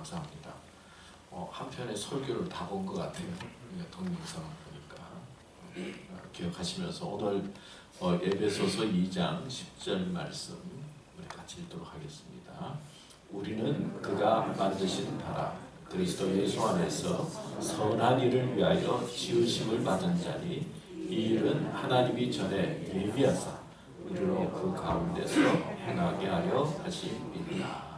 감사합니다. 한편의 설교를 다 본 것 같아요. 동영상을 보니까 기억하시면서 오늘 에베소서 2장 10절 말씀 우리 같이 읽도록 하겠습니다. 우리는 그가 만드신 나라 그리스도 예수 안에서 선한 일을 위하여 지으심을 받은 자니 이 일은 하나님이 전에 예비하사 우리로 그 가운데서 행하게 하려 하심이니라.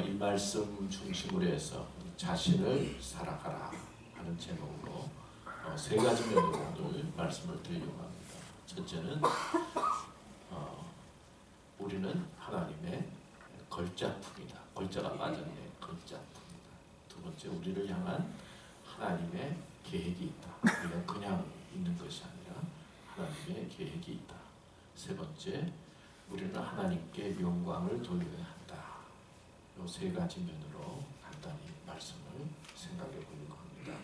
이 말씀 중심으로 해서 자신을 살아가라 하는 제목으로 세 가지 면으로 오늘 말씀을 드리려고 합니다. 첫째는 우리는 하나님의 걸작품이다. 걸자가 빠졌네. 걸작품이다. 두 번째, 우리를 향한 하나님의 계획이 있다. 우리가 그냥 있는 것이 아니라 하나님의 계획이 있다. 세 번째, 우리는 하나님께 영광을 돌려야 한다. 이 세 가지 면으로 간단히 말씀을 생각해 보려고 합니다.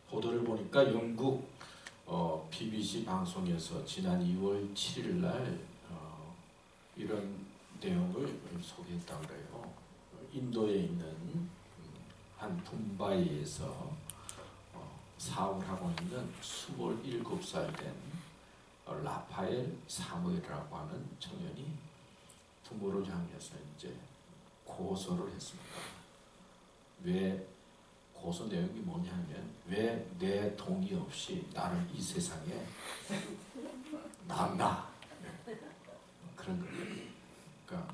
보도를 보니까 영국 BBC 방송에서 지난 2월 7일 날 이런 내용을 소개했다고 그래요. 인도에 있는 한 붐바이에서 사업을 하고 있는 27살 된 라파엘 사무엘이라고 하는 청년이 부모를 향해서 이제 고소를 했습니다. 왜 고소 내용이 뭐냐면 왜 내 동의 없이 나를 이 세상에 놨나 그런 거예요. 그러니까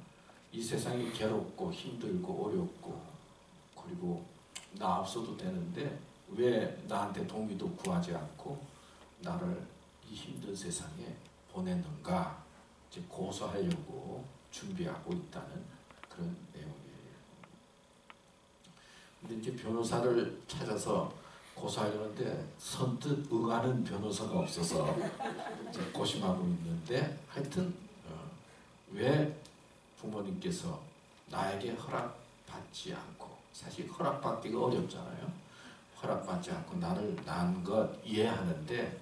이 세상이 괴롭고 힘들고 어렵고 그리고 나 없어도 되는데 왜 나한테 동의도 구하지 않고 나를 이 힘든 세상에 보냈는가 이제 고소하려고 준비하고 있다는 그런 내용이에요. 근데 이제 변호사를 찾아서 고소하려는데 선뜻 응하는 변호사가 없어서 이제 고심하고 있는데 하여튼 왜 부모님께서 나에게 허락받지 않고 사실 허락받기가 어렵잖아요. 허락받지 않고 나를 낳은 것 이해하는데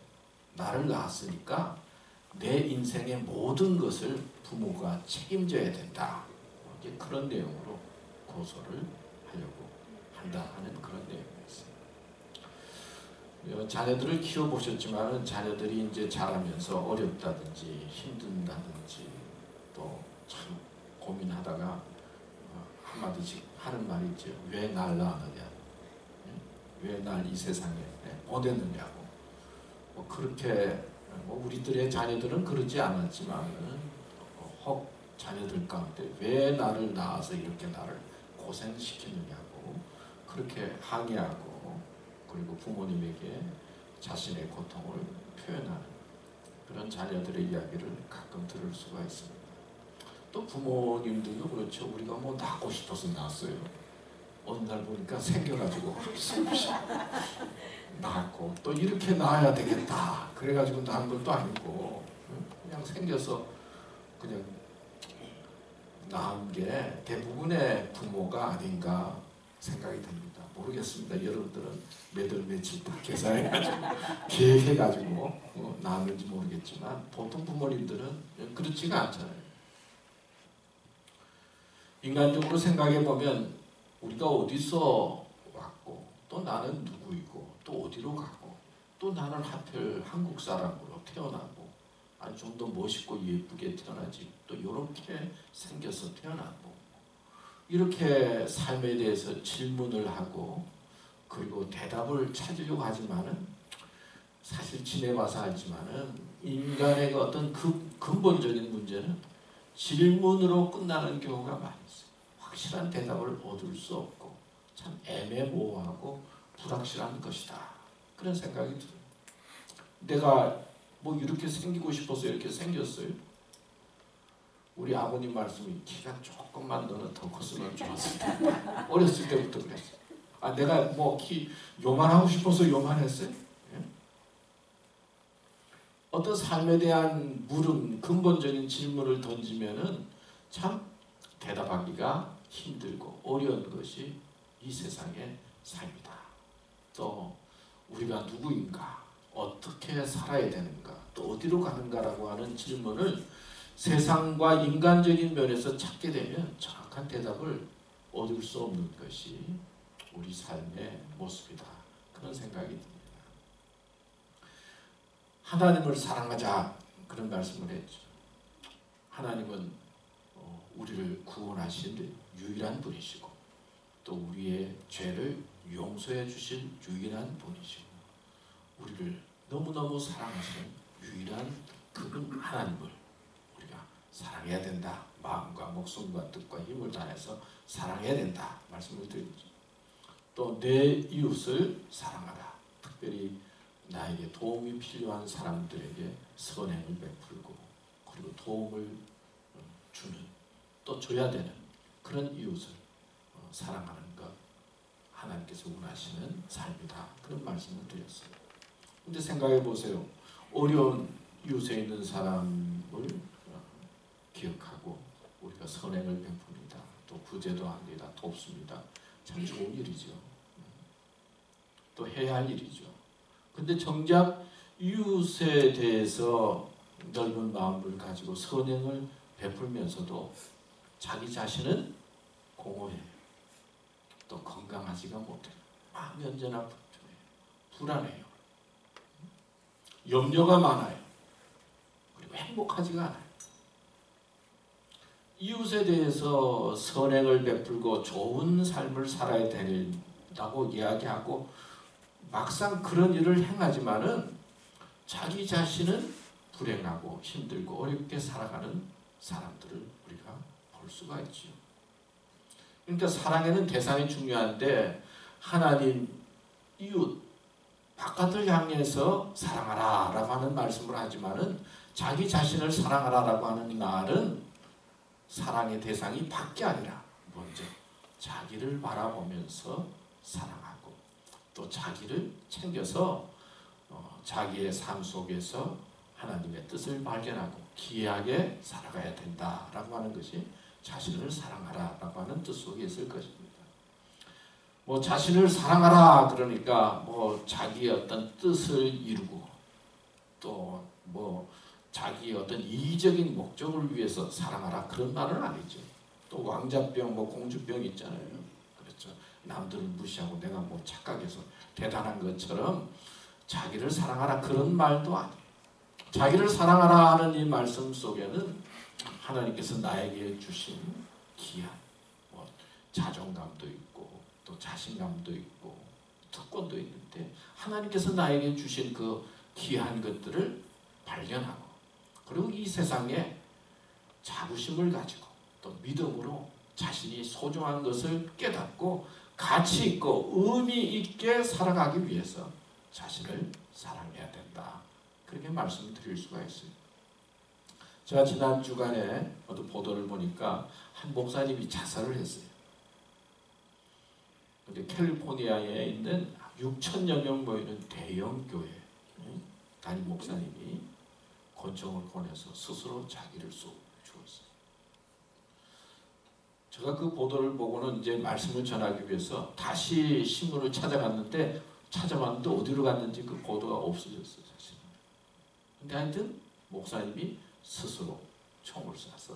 나를 낳았으니까 내 인생의 모든 것을 부모가 책임져야 된다. 이제 그런 내용으로 고소를 하려고 한다 하는 그런 내용이었어요. 자녀들을 키워보셨지만 자녀들이 이제 자라면서 어렵다든지 힘든다든지 또 참 고민하다가 한마디씩 하는 말이 있죠. 왜 날 낳았느냐? 왜 날 이 세상에 보냈느냐고. 뭐 그렇게 우리들의 자녀들은 그러지 않았지만 혹 자녀들 가운데 왜 나를 낳아서 이렇게 나를 고생시키느냐고 그렇게 항의하고 그리고 부모님에게 자신의 고통을 표현하는 그런 자녀들의 이야기를 가끔 들을 수가 있습니다. 또 부모님들도 그렇죠. 우리가 뭐 낳고 싶어서 낳았어요. 어느 날 보니까 생겨가지고 낳고 또 이렇게 낳아야 되겠다 그래가지고 낳은 것도 아니고 그냥 생겨서 그냥 낳은 게 대부분의 부모가 아닌가 생각이 됩니다. 모르겠습니다. 여러분들은 몇 월 며칠 다 계산해가지고 계획해가지고 낳았는지 모르겠지만 보통 부모님들은 그렇지가 않잖아요. 인간적으로 생각해보면 우리가 어디서 왔고 또 나는 누구이고 또 어디로 가고 또 나는 하필 한국 사람으로 태어나고 아니 좀 더 멋있고 예쁘게 태어나지 또 이렇게 생겨서 태어나고 이렇게 삶에 대해서 질문을 하고 그리고 대답을 찾으려고 하지만은 사실 지내봐서 알지만은 인간의 어떤 근본적인 문제는 질문으로 끝나는 경우가 많이 있어요. 확실한 대답을 얻을 수 없고 참 애매모호하고 불확실한 것이다. 그런 생각이 들어요. 내가 뭐 이렇게 생기고 싶어서 이렇게 생겼어요. 우리 아버님 말씀이 키가 조금만 너는 더 컸으면 좋았을 텐데 어렸을 때부터 그랬어요. 내가 뭐 키 요만하고 싶어서 요만했어요? 예? 어떤 삶에 대한 물음, 근본적인 질문을 던지면은 참 대답하기가 힘들고 어려운 것이 이 세상의 삶이다. 또 우리가 누구인가, 어떻게 살아야 되는가, 또 어디로 가는가라고 하는 질문을 세상과 인간적인 면에서 찾게 되면 정확한 대답을 얻을 수 없는 것이 우리 삶의 모습이다. 그런 생각이 듭니다. 하나님을 사랑하자 그런 말씀을 했죠. 하나님은 우리를 구원하신 유일한 분이시고 또 우리의 죄를 용서해 주실 유일한 분이시고 우리를 너무너무 사랑하시는 유일한 그분 하나님을 우리가 사랑해야 된다. 마음과 목숨과 뜻과 힘을 다해서 사랑해야 된다. 말씀을 드리죠. 또 내 이웃을 사랑하라. 특별히 나에게 도움이 필요한 사람들에게 선행을 베풀고 그리고 도움을 주는 또 줘야 되는 그런 이웃을 사랑하는 것 하나님께서 원하시는 삶이다. 그런 말씀을 드렸어요. 근데 생각해 보세요. 어려운 이웃에 있는 사람을 기억하고 우리가 선행을 베풉니다. 또 구제도 합니다. 돕습니다. 참 좋은 일이죠. 또 해야 할 일이죠. 근데 정작 이웃에 대해서 넓은 마음을 가지고 선행을 베풀면서도 자기 자신은 공허해요. 또 건강하지가 못해요. 마음이 언제나 불편해요. 불안해요. 염려가 많아요. 그리고 행복하지가 않아요. 이웃에 대해서 선행을 베풀고 좋은 삶을 살아야 된다고 이야기하고 막상 그런 일을 행하지만은 자기 자신은 불행하고 힘들고 어렵게 살아가는 사람들을 우리가 볼 수가 있죠. 그러니까 사랑에는 대상이 중요한데 하나님, 이웃, 바깥을 향해서 사랑하라 라고 하는 말씀을 하지만은 자기 자신을 사랑하라 라고 하는 말은 사랑의 대상이 밖이 아니라 먼저 자기를 바라보면서 사랑하고 또 자기를 챙겨서 자기의 삶 속에서 하나님의 뜻을 발견하고 기이하게 살아가야 된다라고 하는 것이 자신을 사랑하라라고 하는 뜻 속에 있을 것입니다. 뭐 자신을 사랑하라 그러니까 뭐 자기의 어떤 뜻을 이루고 또 뭐 자기의 어떤 이기적인 목적을 위해서 사랑하라 그런 말은 아니죠. 또 왕자병 뭐 공주병 있잖아요. 그렇죠. 남들을 무시하고 내가 뭐 착각해서 대단한 것처럼 자기를 사랑하라 그런 말도 아니에요. 자기를 사랑하라 하는 이 말씀 속에는 하나님께서 나에게 주신 귀한 뭐 자존감도 있고 또 자신감도 있고 특권도 있는데 하나님께서 나에게 주신 그 귀한 것들을 발견하고 그리고 이 세상에 자부심을 가지고 또 믿음으로 자신이 소중한 것을 깨닫고 가치 있고 의미 있게 살아가기 위해서 자신을 사랑해야 된다. 그렇게 말씀을 드릴 수가 있어요. 제가 지난 주간에 어떤 보도를 보니까 한 목사님이 자살을 했어요. 근데 캘리포니아에 있는 6천여 명 모이는 대형 교회 담임 목사님이 권총을 꺼내서 스스로 자기를 쏘고 죽었어요. 제가 그 보도를 보고는 이제 말씀을 전하기 위해서 다시 신문을 찾아봤는데 어디로 갔는지 그 보도가 없어졌어요. 사실. 근데 하여튼 목사님이 스스로 총을 쏴서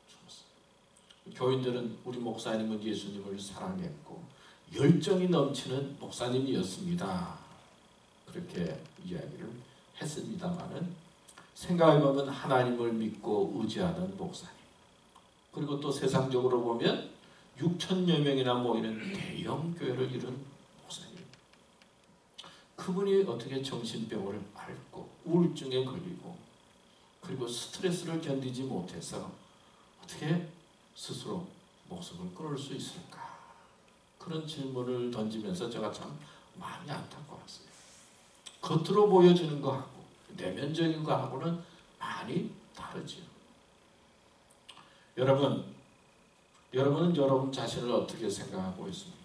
죽었어요. 교인들은 우리 목사님은 예수님을 사랑했고 열정이 넘치는 목사님이었습니다. 그렇게 이야기를 했습니다마는 생각해보면 하나님을 믿고 의지하는 목사님 그리고 또 세상적으로 보면 6천여 명이나 모이는 대형 교회를 이룬 목사님 그분이 어떻게 정신병을 앓고 우울증에 걸리고 그리고 스트레스를 견디지 못해서 어떻게 스스로 목숨을 끊을 수 있을까 그런 질문을 던지면서 제가 참 마음이 안타까웠어요. 겉으로 보여지는 거하고 내면적인 거하고는 많이 다르죠. 여러분은 여러분 자신을 어떻게 생각하고 있습니까?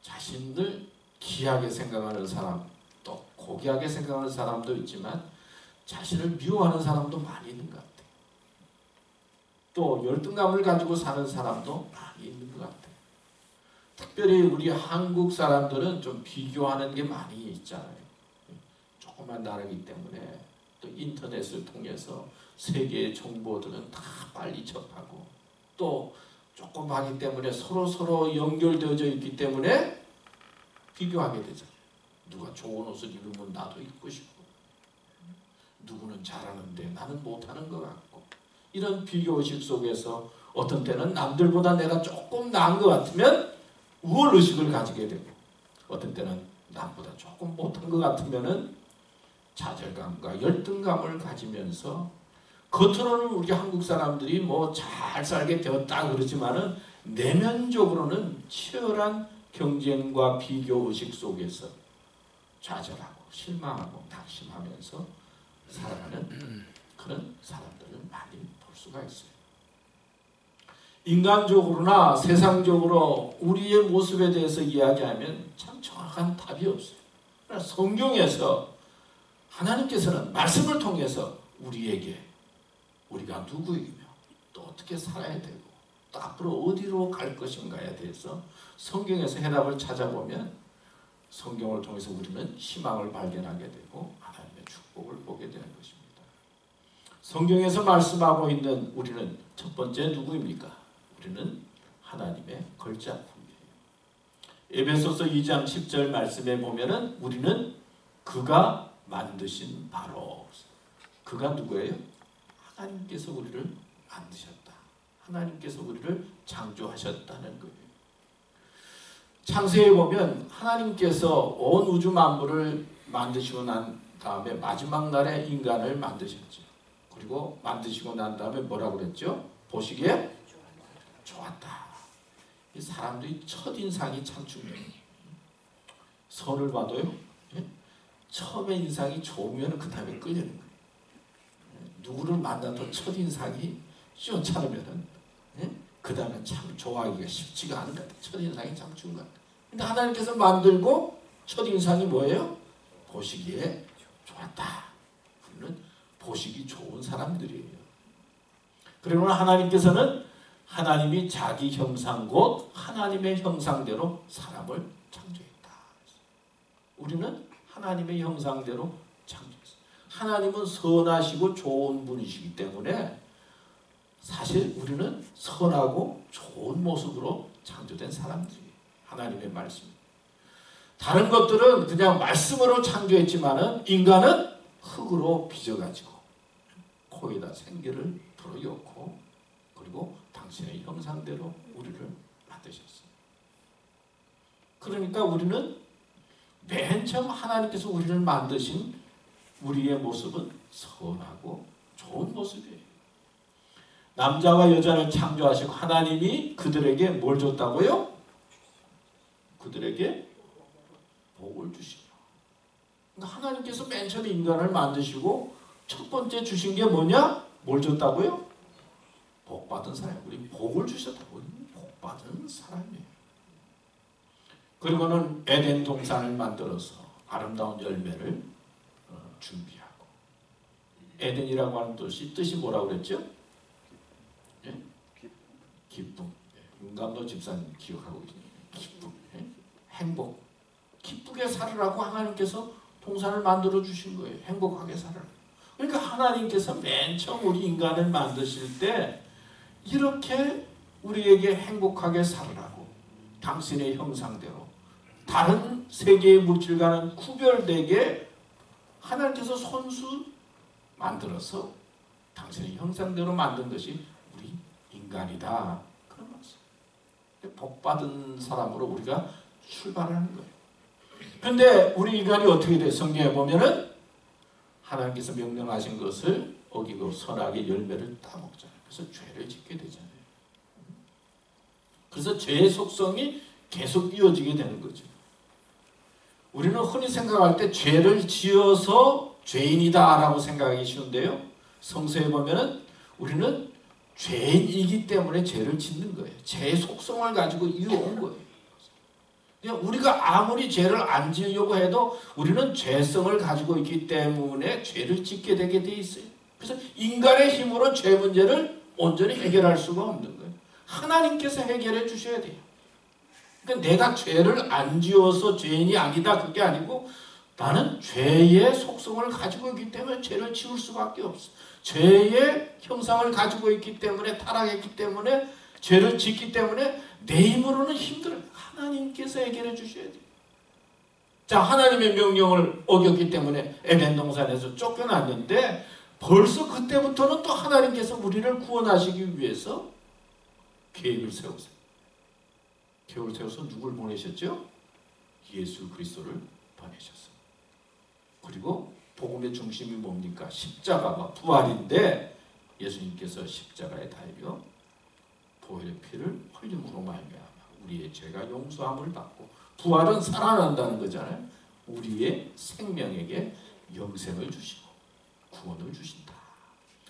자신을 귀하게 생각하는 사람, 또 고귀하게 생각하는 사람도 있지만 자신을 미워하는 사람도 많이 있는 것 같아요. 또 열등감을 가지고 사는 사람도 많이 있는 것 같아요. 특별히 우리 한국 사람들은 좀 비교하는 게 많이 있잖아요. 조그만 나라이기 때문에 또 인터넷을 통해서 세계의 정보들은 다 빨리 접하고 또 조그마하기 때문에 서로 연결되어져 있기 때문에 비교하게 되잖아요. 누가 좋은 옷을 입으면 나도 입고 싶고, 누구는 잘하는데 나는 못하는 것 같고, 이런 비교의식 속에서 어떤 때는 남들보다 내가 조금 나은 것 같으면 우월의식을 가지게 되고, 어떤 때는 남보다 조금 못한 것 같으면은 좌절감과 열등감을 가지면서, 겉으로는 우리 한국 사람들이 뭐 잘 살게 되었다 그러지만은 내면적으로는 치열한 경쟁과 비교의식 속에서 좌절하고 실망하고 낙심하면서 살아가는 그런 사람들을 많이 볼 수가 있어요. 인간적으로나 세상적으로 우리의 모습에 대해서 이야기하면 참 정확한 답이 없어요. 그러나 성경에서 하나님께서는 말씀을 통해서 우리에게 우리가 누구이며 또 어떻게 살아야 되고 또 앞으로 어디로 갈 것인가에 대해서 성경에서 해답을 찾아보면 성경을 통해서 우리는 희망을 발견하게 되고 하나님의 축복을 보게 되는 것입니다. 성경에서 말씀하고 있는 우리는 첫 번째 누구입니까? 우리는 하나님의 걸작품이에요. 에베소서 2장 10절 말씀에 보면은 우리는 그가 만드신 바로. 그가 누구예요? 하나님께서 우리를 만드셨다. 하나님께서 우리를 창조하셨다는 거예요. 창세기에 보면 하나님께서 온 우주 만물을 만드시고 난 다음에 마지막 날에 인간을 만드셨죠. 그리고 만드시고 난 다음에 뭐라고 그랬죠? 보시기에 좋았다. 이 사람들이 첫인상이 참 중요해요. 선을 봐도요. 처음에 인상이 좋으면 그 다음에 끌리는 거예요. 누구를 만나도 첫인상이 시원찮으면 그 다음에 참 좋아하기가 쉽지가 않은 것 같아요. 첫인상이 참 중요한 것 같아요. 근데 하나님께서 만들고 첫인상이 뭐예요? 보시기에 좋았다. 우리는 보시기 좋은 사람들이에요. 그러나 하나님께서는 하나님이 자기 형상 곧 하나님의 형상대로 사람을 창조했다. 우리는 하나님의 형상대로 창조했어요. 하나님은 선하시고 좋은 분이시기 때문에 사실 우리는 선하고 좋은 모습으로 창조된 사람들이에요. 하나님의 말씀. 다른 것들은 그냥 말씀으로 창조했지만은 인간은 흙으로 빚어가지고 코에다 생기를 불어넣고 그리고 당신의 형상대로 우리를 만드셨어요. 그러니까 우리는 맨 처음 하나님께서 우리를 만드신 우리의 모습은 선하고 좋은 모습이에요. 남자와 여자를 창조하시고 하나님이 그들에게 뭘 줬다고요? 그들에게 복을 주시라. 그러니까 하나님께서 맨 처음에 인간을 만드시고 첫 번째 주신 게 뭐냐? 뭘 줬다고요? 복 받은 사람. 우리 복을 주셨다고. 복 받은 사람이에요. 그리고는 에덴 동산을 만들어서 아름다운 열매를 준비하고, 에덴이라고 하는 뜻이 뭐라고 그랬죠? 예? 기쁨. 윤감도 집사님 기억하고 계시네요. 기쁨. 예? 행복. 기쁘게 살으라고 하나님께서 동산을 만들어 주신 거예요. 행복하게 살으라고. 그러니까 하나님께서 맨 처음 우리 인간을 만드실 때 이렇게 우리에게 행복하게 살으라고 당신의 형상대로 다른 세계의 물질과는 구별되게 하나님께서 손수 만들어서 당신의 형상대로 만든 것이 우리 인간이다. 그런 말씀. 복받은 사람으로 우리가 출발하는 거예요. 그런데 우리 인간이 어떻게 돼요? 성경에 보면은 하나님께서 명령하신 것을 어기고 선악의 열매를 따먹잖아요. 그래서 죄를 짓게 되잖아요. 그래서 죄의 속성이 계속 이어지게 되는 거죠. 우리는 흔히 생각할 때 죄를 지어서 죄인이다 라고 생각하기 쉬운데요. 성서에 보면은 우리는 죄인이기 때문에 죄를 짓는 거예요. 죄의 속성을 가지고 이어온 거예요. 그냥 우리가 아무리 죄를 안 지으려고 해도 우리는 죄성을 가지고 있기 때문에 죄를 짓게 되게 돼 있어요. 그래서 인간의 힘으로 죄 문제를 온전히 해결할 수가 없는 거예요. 하나님께서 해결해 주셔야 돼요. 그러니까 내가 죄를 안 지어서 죄인이 아니다 그게 아니고 나는 죄의 속성을 가지고 있기 때문에 죄를 지을 수밖에 없어. 죄의 형상을 가지고 있기 때문에 타락했기 때문에 죄를 짓기 때문에 내 힘으로는 힘들어요. 하나님께서 해결해 주셔야 돼요. 자, 하나님의 명령을 어겼기 때문에 에덴 동산에서 쫓겨났는데 벌써 그때부터는 또 하나님께서 우리를 구원하시기 위해서 계획을 세우세요. 계획을 세워서 누굴 보내셨죠? 예수 그리스도를 보내셨어요. 그리고 복음의 중심이 뭡니까? 십자가와 부활인데 예수님께서 십자가에 달려 보혈의 피를 흘림으로 말미암아 우리의 죄가 용서함을 받고, 부활은 살아난다는 거잖아요. 우리의 생명에게 영생을 주시고 구원을 주신다.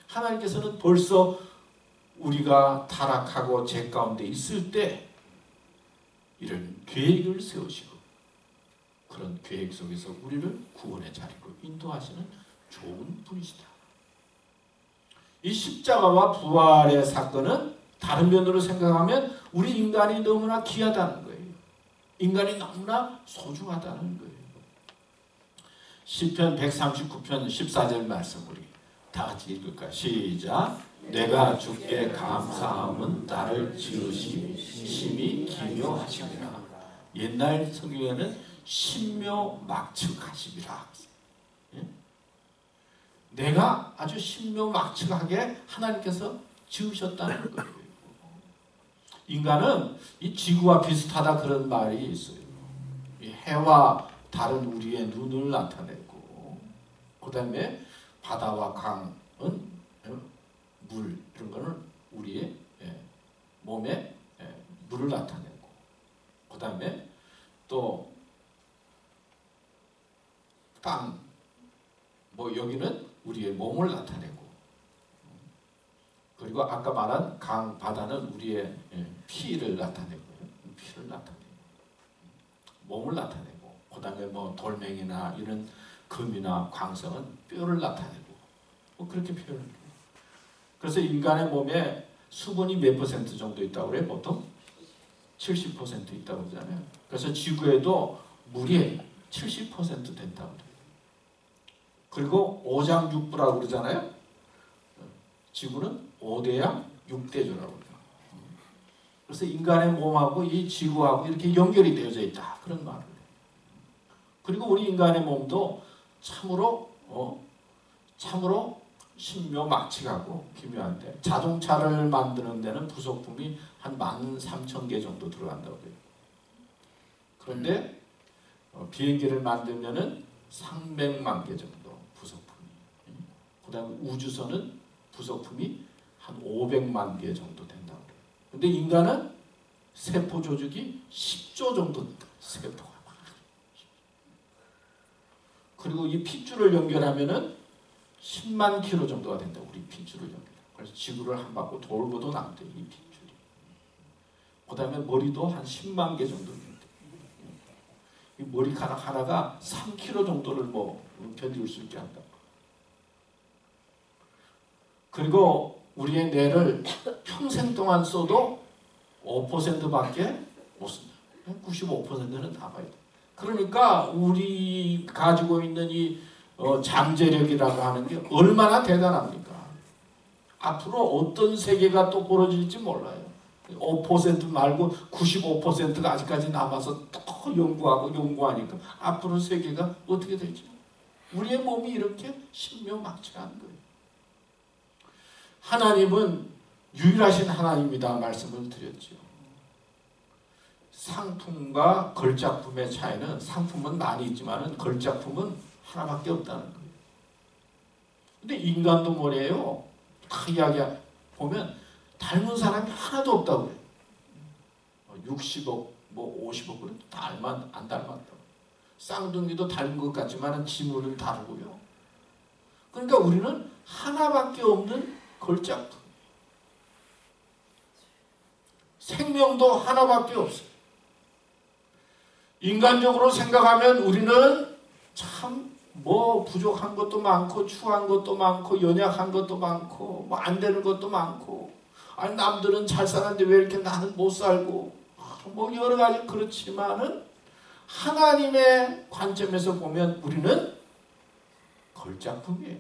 하나님께서는 벌써 우리가 타락하고 죄 가운데 있을 때 이런 계획을 세우시고 그런 계획 속에서 우리를 구원의 자리로 인도하시는 좋은 분이시다. 이 십자가와 부활의 사건은 다른 면으로 생각하면 우리 인간이 너무나 귀하다는 거예요. 인간이 너무나 소중하다는 거예요. 시편 139편 14절 말씀 우리 다 같이 읽을까? 시작. 내가 주께 감사함은 나를 지으심이 심히 기묘하심이라. 옛날 성경에는 신묘막측하심이라. 내가 아주 신묘막측하게 하나님께서 지으셨다는 거예요. 인간은 이 지구와 비슷하다 그런 말이 있어요. 이 해와 달은 우리의 눈을 나타내고, 그 다음에 바다와 강은 물 이런 거는 우리의 몸에 물을 나타내고, 그 다음에 또 땅, 뭐 여기는 우리의 몸을 나타내고, 그리고 아까 말한 강, 바다는 우리의 피를 나타내고요. 피를 나타내고, 몸을 나타내고, 그 다음에 뭐 돌멩이나 이런 금이나 광석은 뼈를 나타내고, 뭐 그렇게 표현을 해요. 그래서 인간의 몸에 수분이 몇 % 정도 있다고 그래요? 보통 70% 있다고 그러잖아요. 그래서 지구에도 물이 70% 된다고 그래요. 그리고 오장육부라고 그러잖아요. 지구는 5대양 6대조라고 그래요. 그래서 인간의 몸하고 이 지구하고 이렇게 연결이 되어져 있다, 그런 말을 해요. 그리고 우리 인간의 몸도 참으로 신묘막측하고 기묘한데, 자동차를 만드는 데는 부속품이 한 13,000개 정도 들어간다고 해요. 그런데 비행기를 만들면은 300만 개 정도 부속품이, 그 다음에 우주선은 부속품이 한 500만 개 정도 된다고 해요. 근데 인간은 세포 조직이 10조 정도 세포가 많아요. 그리고 이 핏줄을 연결하면은 10만 킬로 정도가 된다. 우리 핏줄을 연결. 그래서 지구를 한 바퀴 돌고도 남대, 이 핏줄이. 그 다음에 머리도 한 10만 개 정도 된대. 이 머리카락 하나가 3kg 정도를 뭐 견딜 수 있게 한다. 그리고 우리의 뇌를 평생 동안 써도 5%밖에 못 쓴다. 95%는 남아야 돼. 그러니까 우리 가지고 있는 이 잠재력이라고 하는 게 얼마나 대단합니까? 앞으로 어떤 세계가 또 벌어질지 몰라요. 5% 말고 95%가 아직까지 남아서 또 연구하니까 앞으로 세계가 어떻게 될지. 우리의 몸이 이렇게 신묘막측한 거예요. 하나님은 유일하신 하나님이다 말씀을 드렸죠. 상품과 걸작품의 차이는, 상품은 많이 있지만 걸작품은 하나밖에 없다는 거예요. 근데 인간도 뭐래요? 다 이야기 보면 닮은 사람이 하나도 없다고 그래요. 60억, 뭐 50억 그래도 다 안 닮았다고. 쌍둥이도 닮은 것 같지만 지문은 다르고요. 그러니까 우리는 하나밖에 없는 걸작품. 생명도 하나밖에 없어요. 인간적으로 생각하면 우리는 참 뭐 부족한 것도 많고, 추한 것도 많고, 연약한 것도 많고, 뭐 안 되는 것도 많고, 아니 남들은 잘 사는데 왜 이렇게 나는 못 살고, 뭐 여러 가지. 그렇지만은 하나님의 관점에서 보면 우리는 걸작품이에요.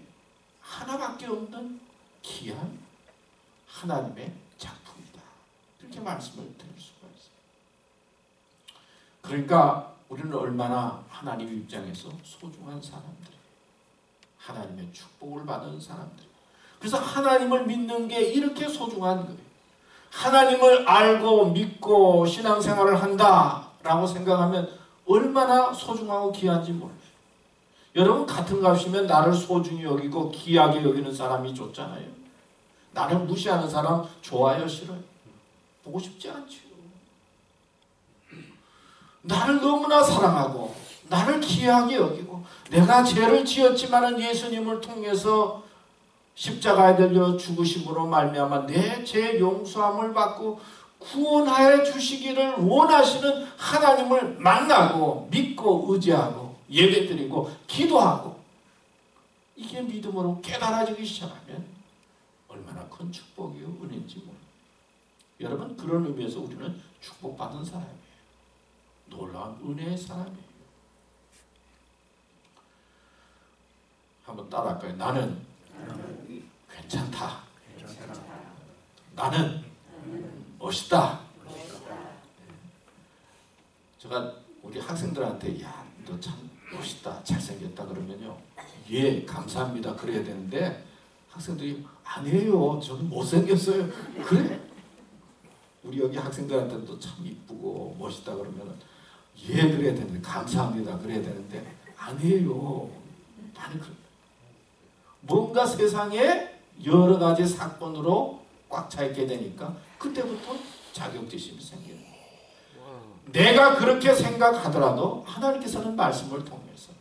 하나밖에 없는 귀한 하나님의 작품이다. 말씀을 드릴 수가 있어요. 그러니까 우리는 얼마나 하나님 입장에서 소중한 사람들이에요. 하나님의 축복을 받은 사람들. 그래서 하나님을 믿는 게 이렇게 소중한 거예요. 하나님을 알고 믿고 신앙생활을 한다라고 생각하면 얼마나 소중하고 귀한지 몰라요. 여러분 같은 값이면 나를 소중히 여기고 귀하게 여기는 사람이 좋잖아요. 나를 무시하는 사람 좋아요, 싫어요? 보고 싶지 않죠. 나를 너무나 사랑하고 나를 귀하게 여기고 내가 죄를 지었지만은 예수님을 통해서 십자가에 달려 죽으심으로 말미암아 내 죄 용서함을 받고 구원하여 주시기를 원하시는 하나님을 만나고 믿고 의지하고 예배드리고 기도하고 이게 믿음으로 깨달아지기 시작하면 얼마나 큰 축복이요 은혜인지 몰라요. 여러분 그런 의미에서 우리는 축복받은 사람이에요. 놀라운 은혜의 사람이에요. 한번 따라할까요? 나는 괜찮다. 나는 멋있다. 제가 우리 학생들한테 야, 너 참 멋있다, 잘생겼다 그러면요, 예, 감사합니다 그래야 되는데 학생들이 아니에요, 저는 못생겼어요. 그래? 우리 여기 학생들한테도 참 이쁘고 멋있다 그러면 예 그래야 되는데 감사합니다 그래야 되는데 아니에요. 나는 뭔가 세상에 여러 가지 사건으로 꽉 차 있게 되니까 그때부터 자격지심이 생겨요. 내가 그렇게 생각하더라도 하나님께서는 말씀을 통해서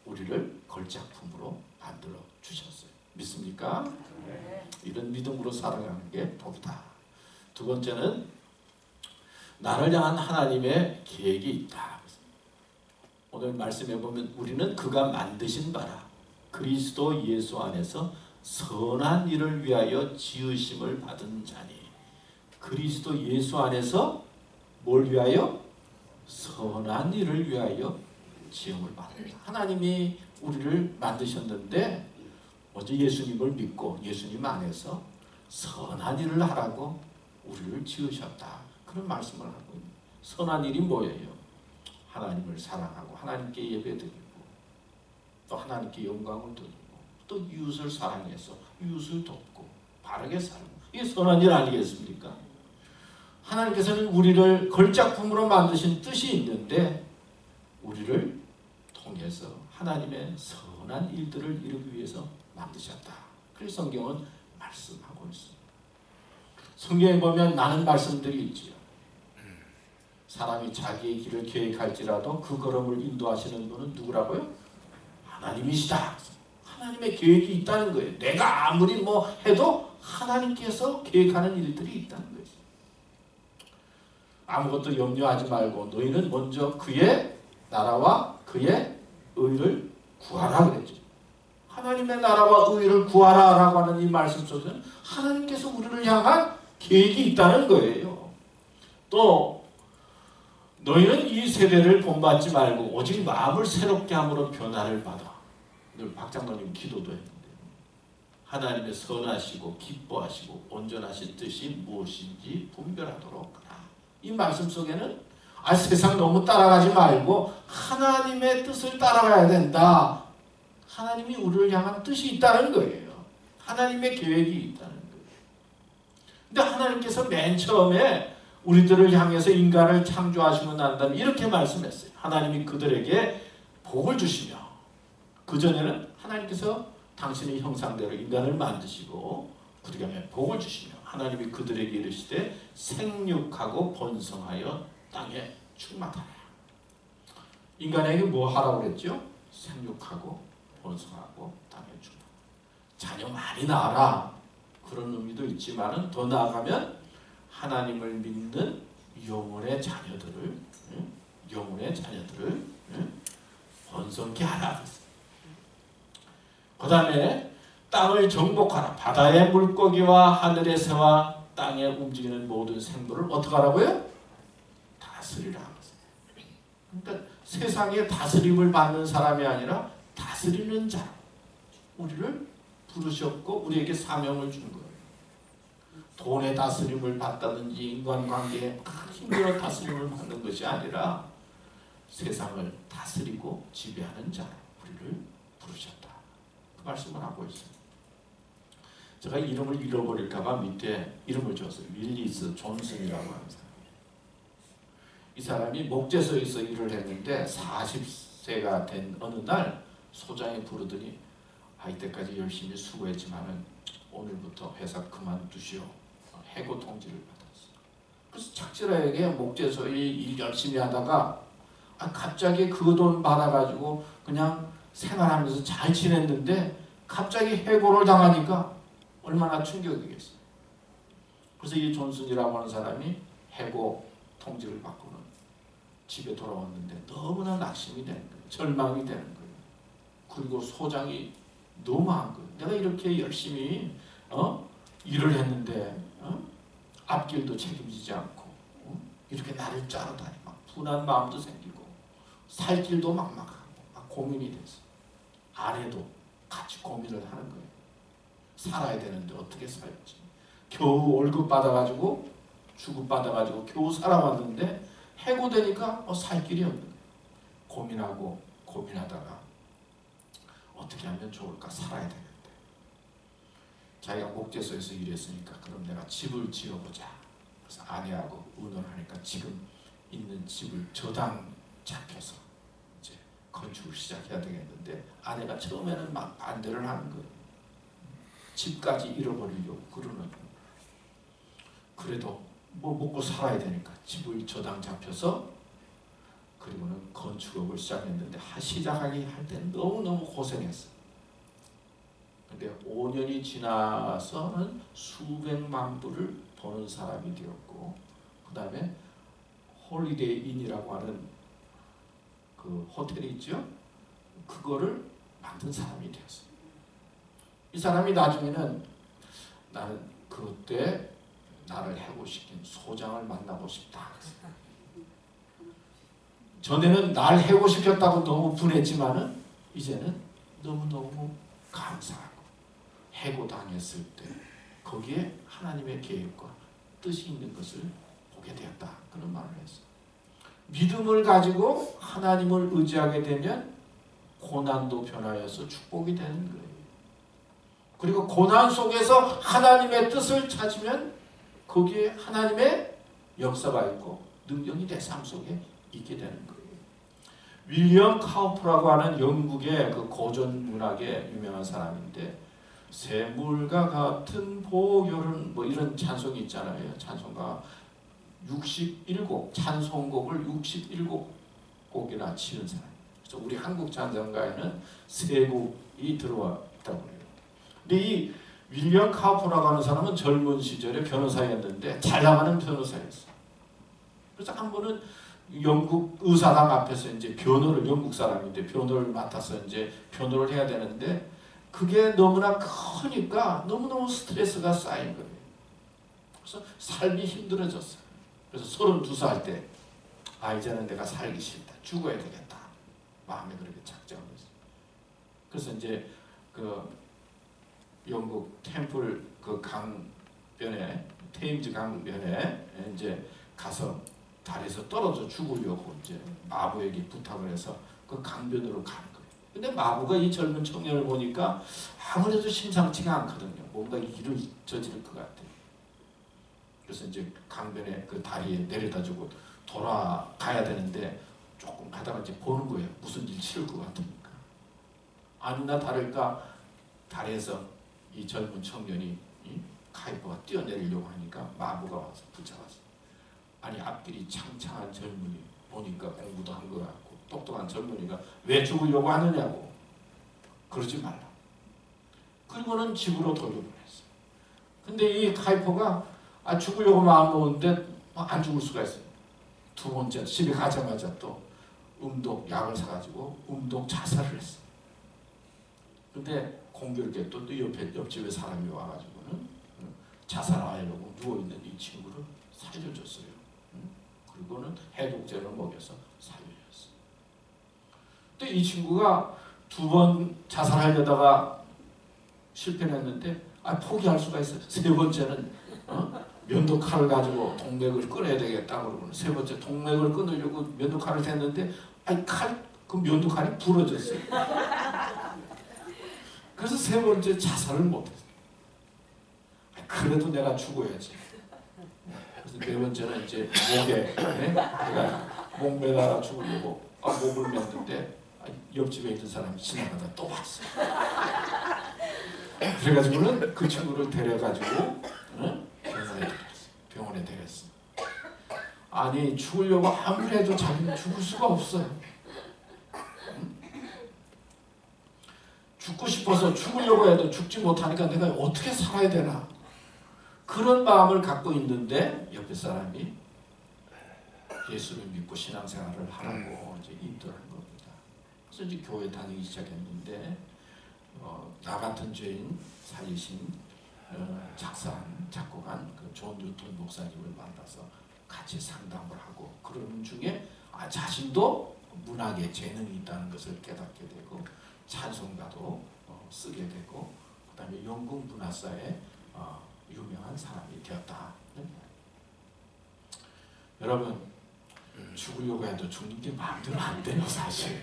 우리를 걸작품으로 만들어 주셨어요. 믿습니까? 이런 믿음으로 살아가는 게 복이다. 두 번째는 나를 향한 하나님의 계획이 있다. 오늘 말씀해 보면 우리는 그가 만드신 바라 그리스도 예수 안에서 선한 일을 위하여 지으심을 받은 자니. 그리스도 예수 안에서 뭘 위하여? 선한 일을 위하여 지음을 받는다. 하나님이 우리를 만드셨는데 먼저 예수님을 믿고 예수님 안에서 선한 일을 하라고 우리를 지으셨다. 그런 말씀을 하고 있는. 선한 일이 뭐예요? 하나님을 사랑하고 하나님께 예배드리고 또 하나님께 영광을 드리고 또 이웃을 사랑해서 이웃을 돕고 바르게 살고, 이게 선한 일 아니겠습니까? 하나님께서는 우리를 걸작품으로 만드신 뜻이 있는데 우리를 통해서 하나님의 선한 일들을 이루기 위해서 만드셨다. 그래서 성경은 말씀하고 있습니다. 성경에 보면 많은 말씀들이 있지요. 사람이 자기의 길을 계획할지라도 그 걸음을 인도하시는 분은 누구라고요? 하나님이시다. 하나님의 계획이 있다는 거예요. 내가 아무리 뭐 해도 하나님께서 계획하는 일들이 있다는 거예요. 아무것도 염려하지 말고 너희는 먼저 그의 나라와 그의 의를 구하라 그랬죠. 하나님의 나라와 의를 구하라 라고 하는 이 말씀 속에서는 하나님께서 우리를 향한 계획이 있다는 거예요. 또 너희는 이 세대를 본받지 말고 오직 마음을 새롭게 함으로 변화를 받아. 늘 박장로님 기도도 했는데 하나님의 선하시고 기뻐하시고 온전하신 뜻이 무엇인지 분별하도록 하라. 이 말씀 속에는 세상 너무 따라가지 말고 하나님의 뜻을 따라가야 된다. 하나님이 우리를 향한 뜻이 있다는 거예요. 하나님의 계획이 있다는 거예요. 근데 하나님께서 맨 처음에 우리들을 향해서 인간을 창조하시고 난 다음에 이렇게 말씀했어요. 하나님이 그들에게 복을 주시며, 그전에는 하나님께서 당신의 형상대로 인간을 만드시고 그 다음에 복을 주시며 하나님이 그들에게 이르시되 생육하고 번성하여 땅에 충만하라. 인간에게 뭐 하라고 그랬죠? 생육하고 번성하고 땅에 충만하라. 자녀 많이 낳아라. 그런 의미도 있지만 더 나아가면 하나님을 믿는 영혼의 자녀들을 번성케 하라. 그 다음에 땅을 정복하라. 바다의 물고기와 하늘의 새와 땅에 움직이는 모든 생물을 어떻게 하라고요? 다스리라. 그러니까 세상에 다스림을 받는 사람이 아니라 다스리는 자, 우리를 부르셨고 우리에게 사명을 준 거예요. 돈의 다스림을 받다든지 인간관계에 힘들어 다스림을 받는 것이 아니라 세상을 다스리고 지배하는 자로 우리를 부르셨다. 그 말씀을 하고 있어요. 제가 이름을 잃어버릴까봐 밑에 이름을 줬어요. 윌리스 존슨이라고 하는 사람. 이 사람이 목재소에서 일을 했는데 40세가 된 어느 날 소장이 부르더니 이때까지 열심히 수고했지만은 오늘부터 회사 그만두시오. 해고 통지를 받았어. 그래서 착실하게 목재소에 일 열심히 하다가 갑자기 그 돈 받아가지고 그냥 생활하면서 잘 지냈는데 갑자기 해고를 당하니까 얼마나 충격이겠어요. 그래서 이 존슨이라고 하는 사람이 해고 통지를 받고는 집에 돌아왔는데 너무나 낙심이 되는 거예요. 절망이 되는 거예요. 그리고 소장이 너무한 거예요. 내가 이렇게 열심히 일을 했는데 앞길도 책임지지 않고 이렇게 나를 자르다니 막 분한 마음도 생기고 살 길도 막막하고 막 고민이 됐어. 아내도 같이 고민을 하는 거예요. 살아야 되는데 어떻게 살지. 겨우 월급 받아가지고 주급 받아가지고 겨우 살아왔는데 해고되니까 살 길이 없는 거예요. 고민하고 고민하다가 어떻게 하면 좋을까. 살아야 되는데 자기가 목재소에서 일했으니까 그럼 내가 집을 지어보자. 그래서 아내하고 의논하니까 지금 있는 집을 저당 잡혀서 이제 건축을 시작해야 되겠는데 아내가 처음에는 막 반대를 하는 거예요. 집까지 잃어버리려고 그러는 거예요. 그래도 뭐 먹고 살아야 되니까 집을 저당 잡혀서 그리고는 건축업을 시작했는데 시작하기 할 때 너무너무 고생했어요. 근데 5년이 지나서는 수백만 불을 버는 사람이 되었고 그 다음에 홀리데이 인이라고 하는 그 호텔이 있죠. 그거를 만든 사람이 되었어요. 이 사람이 나중에는 나는 그때 나를 해고시킨 소장을 만나고 싶다. 전에는 날 해고시켰다고 너무 분했지만은 이제는 너무너무 감사하고 해고당했을 때 거기에 하나님의 계획과 뜻이 있는 것을 보게 되었다. 그런 말을 했어요. 믿음을 가지고 하나님을 의지하게 되면 고난도 변하여서 축복이 되는 거예요. 그리고 고난 속에서 하나님의 뜻을 찾으면 거기에 하나님의 역사가 있고 능력이 내 삶 속에 있게 되는 거예요. 윌리엄 카우프라고 하는 영국의 그 고전 문학의 유명한 사람인데 샘물과 같은 보혈은 뭐 이런 찬송이 있잖아요. 찬송가 67곡 찬송곡을 67곡이나 치는 사람. 그래서 우리 한국 찬송가에는 3곡이 들어왔다고 해요. 근데 이 윌리엄 카우프라고 하는 사람은 젊은 시절에 변호사였는데 잘 나가는 변호사였어요. 그래서 한 번은 영국 의사당 앞에서 이제 변호를 영국 사람인데 변호를 맡아서 이제 변호를 해야 되는데 그게 너무나 크니까 너무너무 스트레스가 쌓인 거예요. 그래서 삶이 힘들어졌어요. 그래서 32살 때 이제는 내가 살기 싫다. 죽어야 되겠다. 마음에 그렇게 작정을 했어요. 그래서 이제 그 영국 템플 그 강변에 테임즈 강변에 이제 가서 다리에서 떨어져 죽으려고 이제 마부에게 부탁을 해서 그 강변으로 가는 거예요. 근데 마부가 이 젊은 청년을 보니까 아무래도 심상치가 않거든요. 뭔가 일을 저지를 것 같아요. 그래서 이제 강변에 그 다리에 내려다주고 돌아가야 되는데 조금 가다가 이제 보는 거예요. 무슨 일 치를 것 같으니까. 아니나 다를까 다리에서 이 젊은 청년이 카이퍼가 뛰어내리려고 하니까 마부가 와서 붙잡았어요. 아니 앞길이 창창한 젊은이 보니까 공부도 한 것 같고 똑똑한 젊은이가 왜 죽으려고 하느냐고. 그러지 말라. 그리고는 집으로 돌려보냈어요. 근데 이 카이퍼가 죽으려고 마음먹었는데 안 죽을 수가 있어요. 두 번째 집에 가자마자 또 약을 사가지고 자살을 했어요. 근데 공교롭게 또 옆집에 사람이 와가지고는 자살하려고 누워있는 이 친구를 살려줬어요. 그리고는 해독제를 먹여서 살려줬어요. 근데 이 친구가 2번 자살하려다가 실패를 했는데 포기할 수가 있어요. 3번째는 면도 칼을 가지고 동맥을 끊어야 되겠다 그러고 세 번째 동맥을 끊으려고 면도 칼을 댔는데 그 면도 칼이 부러졌어요. 그래서 세 번째 자살을 못했어요. 그래도 내가 죽어야지. 그래서 네 번째는 이제 목에 내가 목 매달아 죽으려고 목을 맸는데 옆집에 있는 사람이 지나가다 또 봤어. 그래가지고는 그 친구를 데려가지고 병원에 데렸어. 아니 죽으려고 아무리 해도 자기는 죽을 수가 없어요. 죽고 싶어서 죽으려고 해도 죽지 못하니까 내가 어떻게 살아야 되나 그런 마음을 갖고 있는데 옆에 사람이 예수를 믿고 신앙생활을 하라고 이제 인도를 한 겁니다. 그래서 이제 교회 다니기 시작했는데 나 같은 죄인 살리신 작사한 작곡한 그 존 뉴턴 목사님을 만나서 같이 상담을 하고 그러는 중에 자신도 문학에 재능이 있다는 것을 깨닫게 되고 찬송가도 쓰게 되고 그 다음에 영국 문화사에 유명한 사람이 되었다. 여러분 죽으려고 해도 죽는 게 마음대로 안 돼요. 사실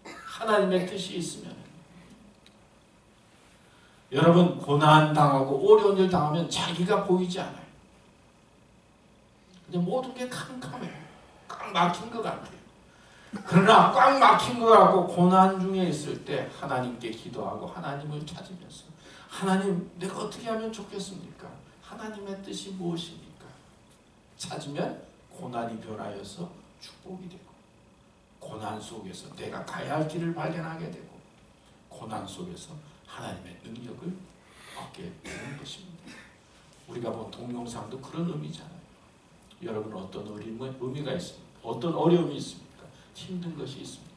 하나님의 뜻이 있으면 여러분 고난 당하고 어려운 일 당하면 자기가 보이지 않아요. 근데 모든 게 캄캄해요. 꽉 막힌 것 같아요. 그러나 꽉 막힌 것 같고 고난 중에 있을 때 하나님께 기도하고 하나님을 찾으면서 하나님 내가 어떻게 하면 좋겠습니까? 하나님의 뜻이 무엇입니까? 찾으면 고난이 변하여서 축복이 되고 고난 속에서 내가 가야 할 길을 발견하게 되고 고난 속에서 하나님의 능력을 얻게 되는 것입니다. 우리가 본 동영상도 그런 의미잖아요. 여러분 어떤 의미가 있습니까? 어떤 어려움이 있습니까? 힘든 것이 있습니까?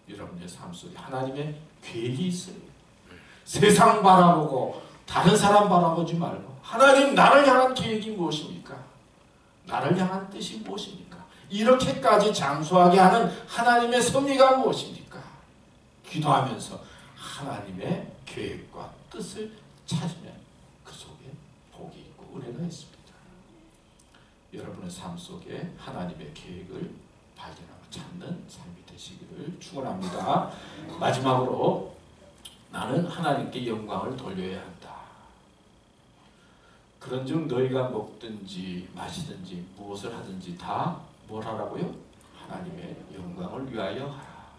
여러분의 삶 속에 하나님의 계획이 있어요. 세상 바라보고 다른 사람 바라보지 말고 하나님 나를 향한 계획이 무엇입니까? 나를 향한 뜻이 무엇입니까? 이렇게까지 장수하게 하는 하나님의 섭리가 무엇입니까? 기도하면서 하나님의 계획과 뜻을 찾으면 그 속에 복이 있고 은혜가 있습니다. 여러분의 삶 속에 하나님의 계획을 발견하고 찾는 삶이 되시기를 축원합니다. 마지막으로 나는 하나님께 영광을 돌려야 한다. 그런즉 너희가 먹든지 마시든지 무엇을 하든지 다 뭘 하라고요? 하나님의 영광을 위하여 하라.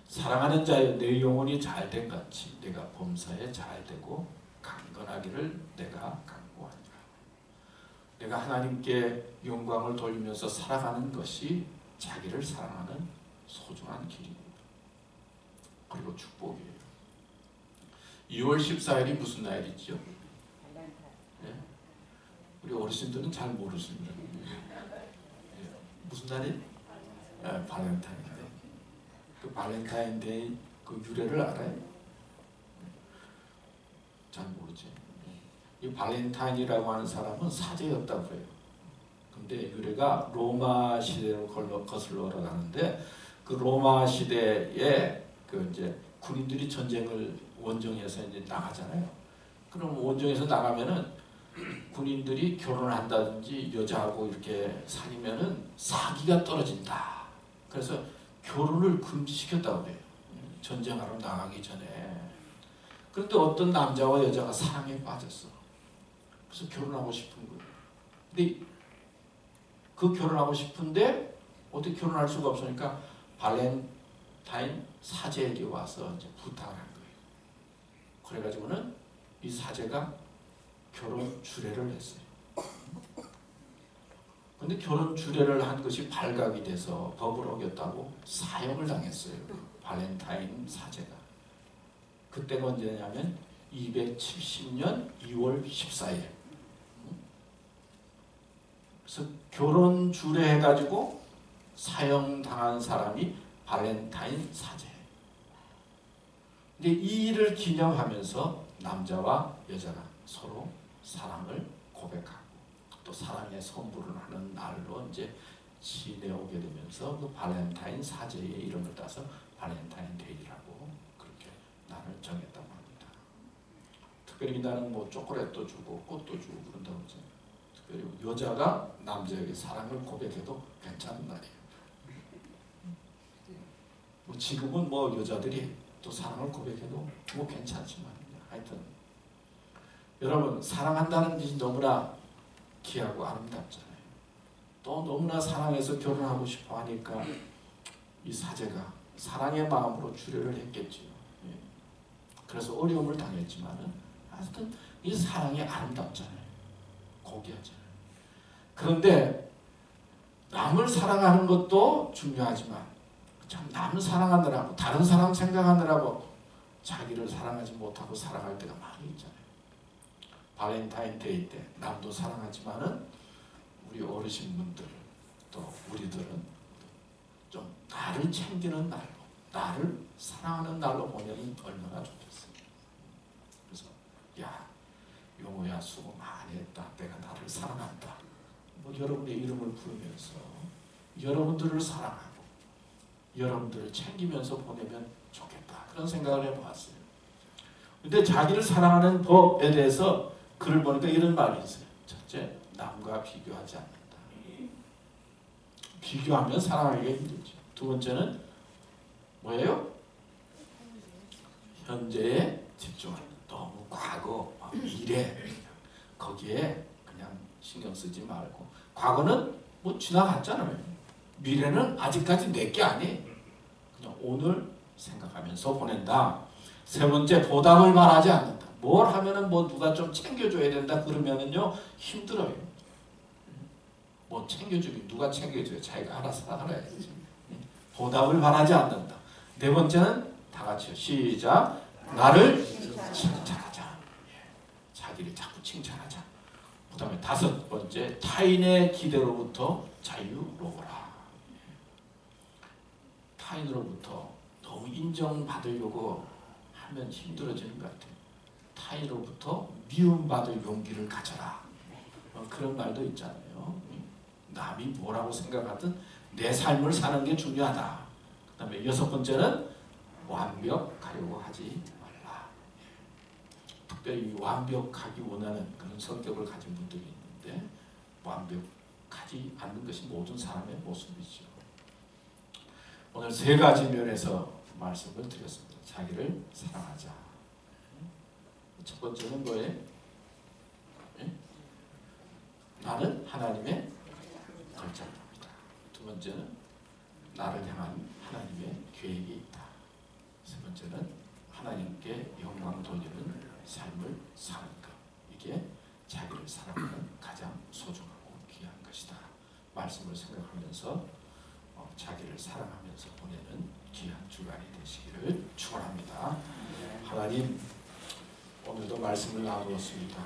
사랑하는 자여 내 영혼이 잘된 같이 내가 범사에 잘되고 강건하기를 내가 간구하니라. 내가 하나님께 영광을 돌리면서 살아가는 것이 자기를 사랑하는 소중한 길입니다. 그리고 축복이에요. 2월 14일이 무슨 날이죠? 네? 우리 어르신들은 잘 모르십니다. 무슨 날이에요? 네, 발렌타인데이. 그 발렌타인데이 그 유래를 알아요? 잘 모르죠. 이 발렌타인이라고 하는 사람은 사제였다고 해요. 근데 유래가 로마 시대로 거슬러 올라가는데 그 로마 시대에 그 이제 군인들이 전쟁을 원정에서 이제 나가잖아요. 그럼 원정에서 나가면은 군인들이 결혼을 한다든지 여자하고 이렇게 사귀면은 사기가 떨어진다. 그래서 결혼을 금지시켰다고 그래요. 전쟁하러 나가기 전에. 그런데 어떤 남자와 여자가 사랑에 빠졌어. 그래서 결혼하고 싶은 거예요. 근데 그 결혼하고 싶은데 어떻게 결혼할 수가 없으니까 발렌타인 사제에게 와서 이제 부탁을 한 거예요. 그래가지고는 이 사제가 결혼 주례를 했어요. 근데 결혼 주례를 한 것이 발각이 돼서 법을 어겼다고 사형을 당했어요. 발렌타인 사제가. 그때가 언제냐면 270년 2월 14일. 그래서 결혼 주례해가지고 사형당한 사람이 발렌타인 사제. 근데 이 일을 기념하면서 남자와 여자가 서로 사랑을 고백하고 또 사랑의 선물을 하는 날로 이제 지내오게 되면서 그 발렌타인 사제의 이름을 따서 발렌타인 데이라고 그렇게 날을 정했다고 합니다. 특별히 나는 뭐 초콜릿도 주고 꽃도 주고 그런다고 하죠. 특별히 여자가 남자에게 사랑을 고백해도 괜찮은 날이에요. 뭐 지금은 뭐 여자들이 또 사랑을 고백해도 뭐 괜찮지만 하여튼 여러분 사랑한다는 것이 너무나 귀하고 아름답잖아요. 또 너무나 사랑해서 결혼하고 싶어 하니까 이 사제가 사랑의 마음으로 주례를 했겠지요. 예. 그래서 어려움을 당했지만은 하여튼 이 사랑이 아름답잖아요. 고귀하잖아요. 그런데 남을 사랑하는 것도 중요하지만 참 남 사랑하느라고 다른 사람 생각하느라고 자기를 사랑하지 못하고 살아갈 때가 많이 있잖아요. 발렌타인데이 때 남도 사랑하지만은 우리 어르신분들 또 우리들은 좀 나를 챙기는 날로 나를 사랑하는 날로 보내면 얼마나 좋겠어요. 그래서 야 용호야 수고 많이 했다. 내가 나를 사랑한다. 뭐 여러분의 이름을 부르면서 여러분들을 사랑하고 여러분들을 챙기면서 보내면 좋겠다. 그런 생각을 해보았어요. 근데 자기를 사랑하는 법에 대해서 글을 보니까 이런 말이 있어요. 첫째, 남과 비교하지 않는다. 비교하면 사랑하기가 힘들죠. 두 번째는 뭐예요? 현재에 집중한다. 너무 과거, 미래 거기에 그냥 신경 쓰지 말고 과거는 뭐 지나갔잖아요. 미래는 아직까지 내게 아니에요. 그냥 오늘 생각하면서 보낸다. 세 번째, 보답을 바라지 않는다. 뭘 하면은 뭐 누가 좀 챙겨줘야 된다 그러면은요 힘들어요. 뭐 챙겨주기 누가 챙겨줘요? 자기가 알아서 알아야지. 보답을 바라지 않는다. 네 번째는 다 같이요. 시작. 나를 칭찬하자. 자기를 자꾸 칭찬하자. 그 다음에 다섯 번째, 타인의 기대로부터 자유로워라. 타인으로부터 너무 인정받으려고 하면 힘들어지는 것 같아요. 타인으로부터 미움받을 용기를 가져라. 그런 말도 있잖아요. 남이 뭐라고 생각하든 내 삶을 사는 게 중요하다. 그 다음에 여섯 번째는 완벽하려고 하지 말라. 특별히 완벽하기 원하는 그런 성격을 가진 분들이 있는데 완벽하지 않는 것이 모든 사람의 모습이죠. 오늘 세 가지 면에서 말씀을 드렸습니다. 자기를 사랑하자. 첫 번째는 뭐예요? 나는 하나님의 걸작입니다. 두 번째는 나를 향한 하나님의 계획이 있다. 세 번째는 하나님께 영광 돌리는 삶을 사는 것. 이게 자기를 사랑하는 가장 소중하고 귀한 것이다. 말씀을 생각하면서 자기를 사랑하면서 보내는 귀한 주간이 되시기를 축원합니다. 하나님, 오늘도 말씀을 나누었습니다.